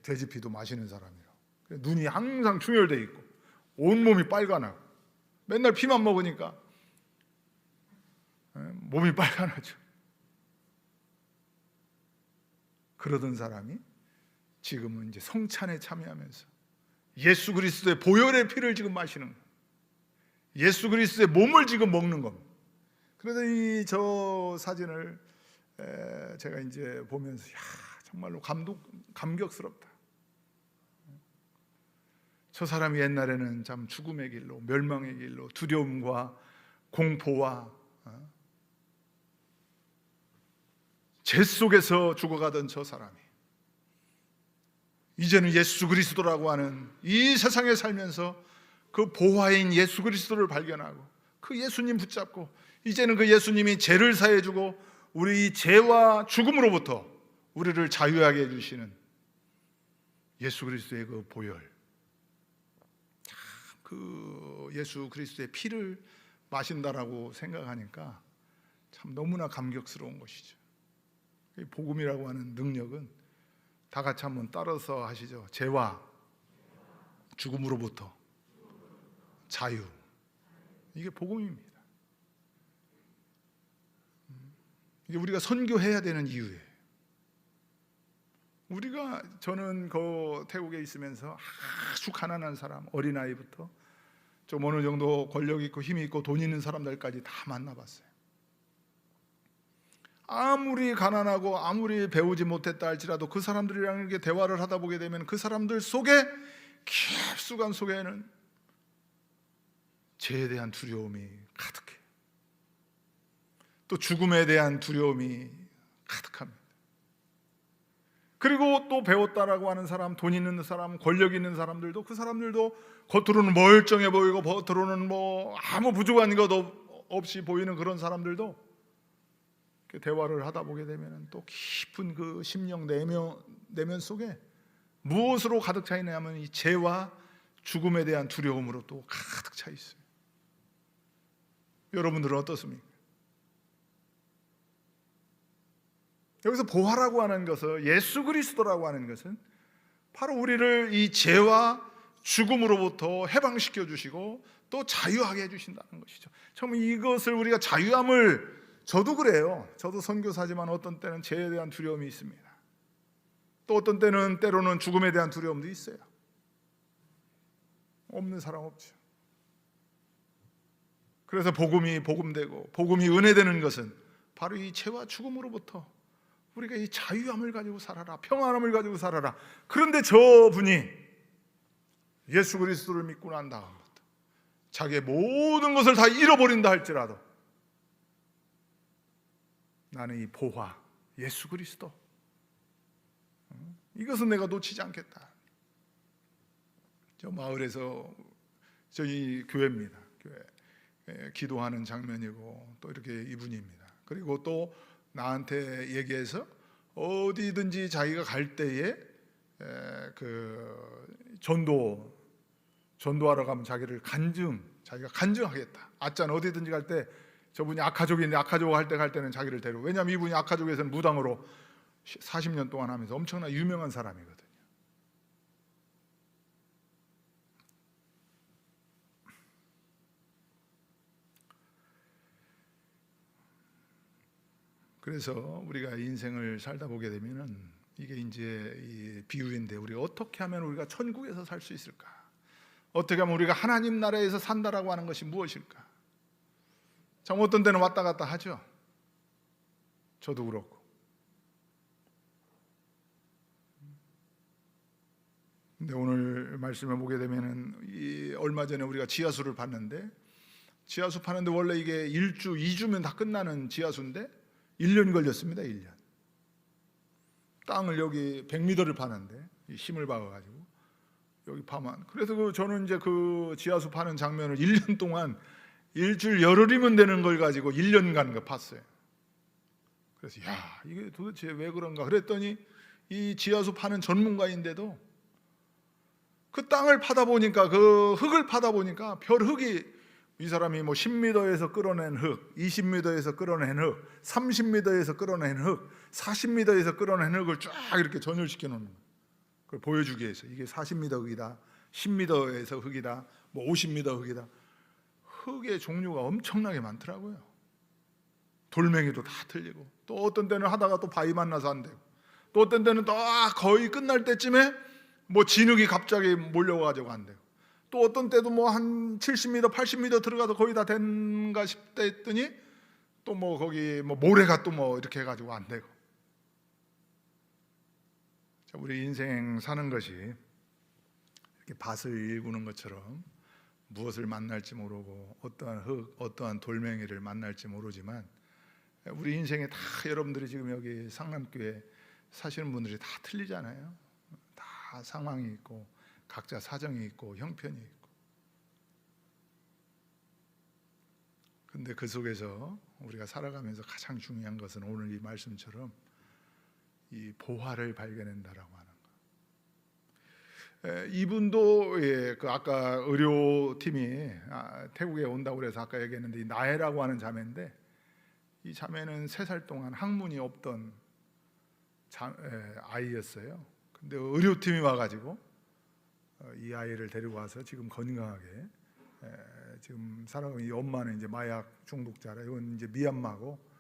돼지피도 마시는 사람이라고. 눈이 항상 충혈돼 있고 온몸이 빨간하고 맨날 피만 먹으니까 몸이 빨간하죠. 그러던 사람이 지금은 이제 성찬에 참여하면서 예수 그리스도의 보혈의 피를 지금 마시는 거예요. 예수 그리스도의 몸을 지금 먹는 겁니다. 그래서 저 사진을 제가 이제 보면서 야, 정말로 감격스럽다. 저 사람이 옛날에는 참 죽음의 길로 멸망의 길로 두려움과 공포와 죄 속에서 죽어가던 저 사람이 이제는 예수 그리스도라고 하는 이 세상에 살면서 그 보화인 예수 그리스도를 발견하고 그 예수님 붙잡고 이제는 그 예수님이 죄를 사해주고 우리 죄와 죽음으로부터 우리를 자유하게 해주시는 예수 그리스도의 그 보혈, 그 예수 그리스도의 피를 마신다라고 생각하니까 참 너무나 감격스러운 것이죠. 이 복음이라고 하는 능력은 다 같이 한번 따라서 하시죠. 죄와 죽음으로부터 자유. 이게 복음입니다. 이게 우리가 선교해야 되는 이유예요. 저는 그 태국에 있으면서 아주 가난한 사람, 어린아이부터 좀 어느 정도 권력 있고 힘이 있고 돈 있는 사람들까지 다 만나봤어요. 아무리 가난하고 아무리 배우지 못했다 할지라도 그 사람들이랑 이렇게 대화를 하다 보게 되면 그 사람들 속에 깊숙한 속에는 죄에 대한 두려움이 가득해. 또 죽음에 대한 두려움이 가득합니다. 그리고 또 배웠다라고 하는 사람, 돈 있는 사람, 권력 있는 사람들도, 그 사람들도 겉으로는 멀쩡해 보이고 겉으로는 뭐 아무 부족한 것 없이 보이는 그런 사람들도 대화를 하다 보게 되면 또 깊은 그 심령 내면 속에 무엇으로 가득 차 있냐면 이 죄와 죽음에 대한 두려움으로 또 가득 차 있어요. 여러분들은 어떻습니까? 여기서 보화라고 하는 것은, 예수 그리스도라고 하는 것은 바로 우리를 이 죄와 죽음으로부터 해방시켜 주시고 또 자유하게 해주신다는 것이죠. 참 이것을 우리가 자유함을, 저도 그래요. 저도 선교사지만 어떤 때는 죄에 대한 두려움이 있습니다. 또 어떤 때는 때로는 죽음에 대한 두려움도 있어요. 없는 사람 없죠. 그래서 복음이 복음되고 복음이 은혜되는 것은 바로 이 죄와 죽음으로부터 우리가 이 자유함을 가지고 살아라, 평안함을 가지고 살아라. 그런데 저분이 예수 그리스도를 믿고 난 다음부터 자기의 모든 것을 다 잃어버린다 할지라도 나는 이 보화, 예수 그리스도, 이것은 내가 놓치지 않겠다. 저 마을에서, 저희 교회입니다. 교회 기도하는 장면이고 또 이렇게 이분입니다. 그리고 또 나한테 얘기해서 어디든지 자기가 갈 때에 그 전도하러 가면 자기가 간증하겠다. 아짠 어디든지 갈 때 저분이 아카족인데 아카족 갈 때는 자기를 데리고, 왜냐하면 이분이 아카족에서는 무당으로 40년 동안 하면서 엄청나 유명한 사람이거든요. 그래서 우리가 인생을 살다 보게 되면은 이게 이제 이 비유인데, 우리가 어떻게 하면 우리가 천국에서 살 수 있을까? 어떻게 하면 우리가 하나님 나라에서 산다라고 하는 것이 무엇일까? 참 어떤 때는 왔다 갔다 하죠. 저도 그렇고. 근데 오늘 말씀을 보게 되면은 얼마 전에 우리가 지하수를 봤는데, 지하수 파는데 원래 이게 1주, 2주면 다 끝나는 지하수인데 1년 걸렸습니다. 1년. 땅을 여기 100m를 파는데 힘을 박아가지고 여기 파면, 그래서 저는 이제 그 지하수 파는 장면을 1년 동안 일주일 열흘이면 되는 걸 가지고 1년간 팠어요. 그래서 이게 도대체 왜 그런가 그랬더니 이 지하수 파는 전문가인데도 그 땅을 파다 보니까, 그 흙을 파다 보니까 별 흙이, 이 사람이 뭐 10m에서 끌어낸 흙, 20m에서 끌어낸 흙, 30m에서 끌어낸 흙, 40m에서 끌어낸 흙을 쫙 이렇게 전열시켜 놓는 거예요. 그걸 보여주기 위해서 이게 40m 흙이다, 10m에서 흙이다, 뭐 50m 흙이다. 흙의 종류가 엄청나게 많더라고요. 돌멩이도 다 틀리고, 또 어떤 때는 하다가 또 바위 만나서 안 되고, 또 어떤 때는 또 거의 끝날 때쯤에 뭐 진흙이 갑자기 몰려와가지고 안 되고, 또 어떤 때도 뭐 한 70m, 80m 들어가서 거의 다 된가 싶다 했더니 또 뭐 거기 뭐 모래가 또 뭐 이렇게 해가지고 안 되고. 자, 우리 인생 사는 것이 이렇게 밭을 일구는 것처럼 무엇을 만날지 모르고 어떠한 흙, 어떠한 돌멩이를 만날지 모르지만, 우리 인생에 다, 여러분들이 지금 여기 상남교회 사시는 분들이 다 틀리잖아요. 다 상황이 있고 각자 사정이 있고 형편이 있고. 근데 그 속에서 우리가 살아가면서 가장 중요한 것은 오늘 이 말씀처럼 이 보화를 발견한다라고 하는 거. 이분도 그 아까 의료팀이 태국에 온다고 그래서 아까 얘기했는데, 이 나혜라고 하는 자매인데, 이 자매는 3살 동안 학문이 없던 아이였어요. 근데 의료팀이 와가지고 이 아이를 데리고 와서 지금 건강하게 지금 살아가고, 이 엄마는 이제 마약 중독자라. 이건 이제 미얀마고,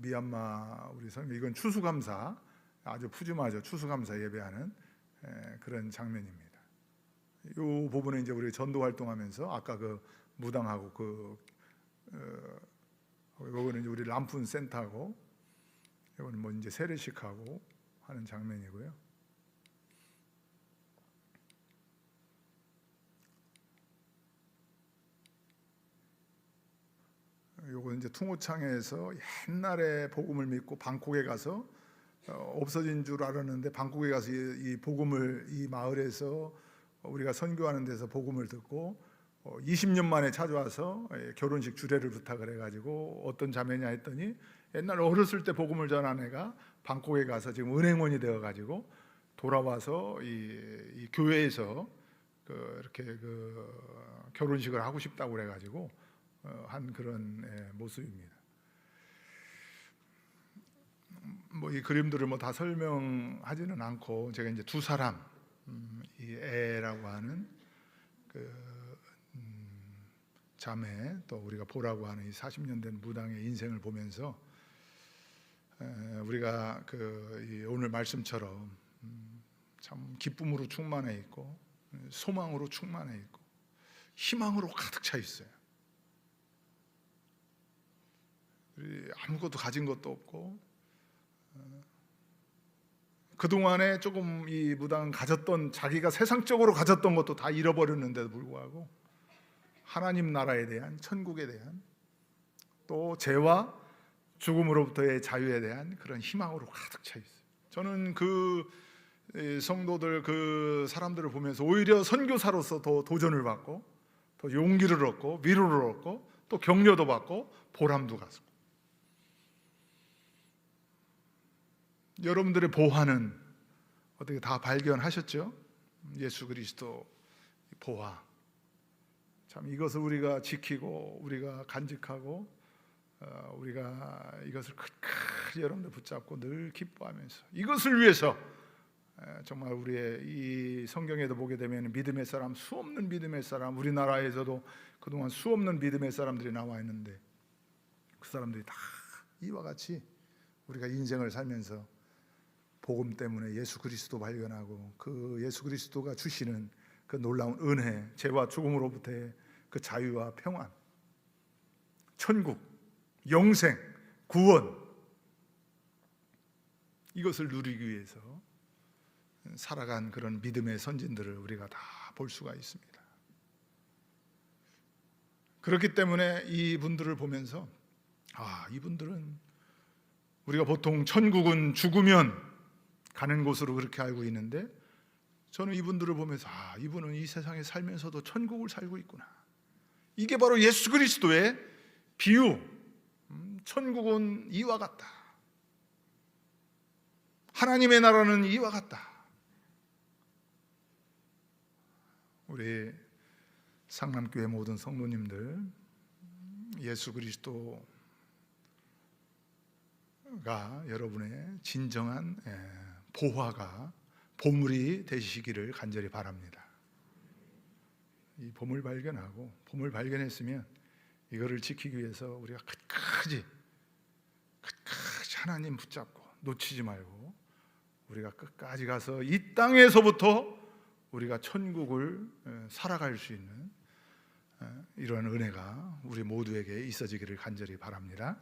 미얀마 우리 선교, 이건 추수감사, 아주 푸짐하죠. 추수감사 예배하는 그런 장면입니다. 이 부분은 이제 우리 전도 활동하면서 아까 그 무당하고 이거는 이제 우리 람푼 센터하고, 이거는 뭐 이제 세례식하고 하는 장면이고요. 요거 이제 퉁호창에서 옛날에 복음을 믿고 방콕에 가서 없어진 줄 알았는데 방콕에 가서 이 복음을 이 마을에서 우리가 선교하는 데서 복음을 듣고 20년 만에 찾아와서 결혼식 주례를 부탁을 해가지고 어떤 자매냐 했더니 옛날 어렸을 때 복음을 전한 애가 방콕에 가서 지금 은행원이 되어가지고 돌아와서 이 교회에서 이렇게 결혼식을 하고 싶다고 그래가지고 한 그런 모습입니다. 뭐 이 그림들을 뭐 다 설명하지는 않고 제가 이제 두 사람 이 애라고 하는 자매 또 우리가 보라고 하는 이 40년 된 무당의 인생을 보면서 우리가 이 오늘 말씀처럼 참 기쁨으로 충만해 있고 소망으로 충만해 있고 희망으로 가득 차 있어요. 아무것도 가진 것도 없고 그동안에 조금 이 무당은 가졌던 자기가 세상적으로 가졌던 것도 다 잃어버렸는데도 불구하고 하나님 나라에 대한 천국에 대한 또 죄와 죽음으로부터의 자유에 대한 그런 희망으로 가득 차 있어요. 저는 성도들 그 사람들을 보면서 오히려 선교사로서 더 도전을 받고 더 용기를 얻고 위로를 얻고 또 격려도 받고 보람도 갖고 여러분들의 보화는 어떻게 다 발견하셨죠? 예수 그리스도 보화. 참 이것을 우리가 지키고 우리가 간직하고 우리가 이것을 끝까지 여러분들 붙잡고 늘 기뻐하면서 이것을 위해서 정말 우리의 이 성경에도 보게 되면 믿음의 사람, 수없는 믿음의 사람, 우리나라에서도 그동안 수없는 믿음의 사람들이 나와 있는데 그 사람들이 다 이와 같이 우리가 인생을 살면서 복음 때문에 예수 그리스도 발견하고 그 예수 그리스도가 주시는 그 놀라운 은혜, 죄와 죽음으로부터의 그 자유와 평안, 천국, 영생, 구원 이것을 누리기 위해서 살아간 그런 믿음의 선진들을 우리가 다 볼 수가 있습니다. 그렇기 때문에 이분들을 보면서 이분들은 우리가 보통 천국은 죽으면 가는 곳으로 그렇게 알고 있는데 저는 이분들을 보면서 이분은 이 세상에 살면서도 천국을 살고 있구나. 이게 바로 예수 그리스도의 비유. 천국은 이와 같다. 하나님의 나라는 이와 같다. 우리 상남교회 모든 성도님들 예수 그리스도가 여러분의 진정한 보화가 보물이 되시기를 간절히 바랍니다. 이 보물 발견하고 보물 발견했으면 이거를 지키기 위해서 우리가 끝까지 하나님 붙잡고 놓치지 말고 우리가 끝까지 가서 이 땅에서부터 우리가 천국을 살아갈 수 있는 이러한 은혜가 우리 모두에게 있어지기를 간절히 바랍니다.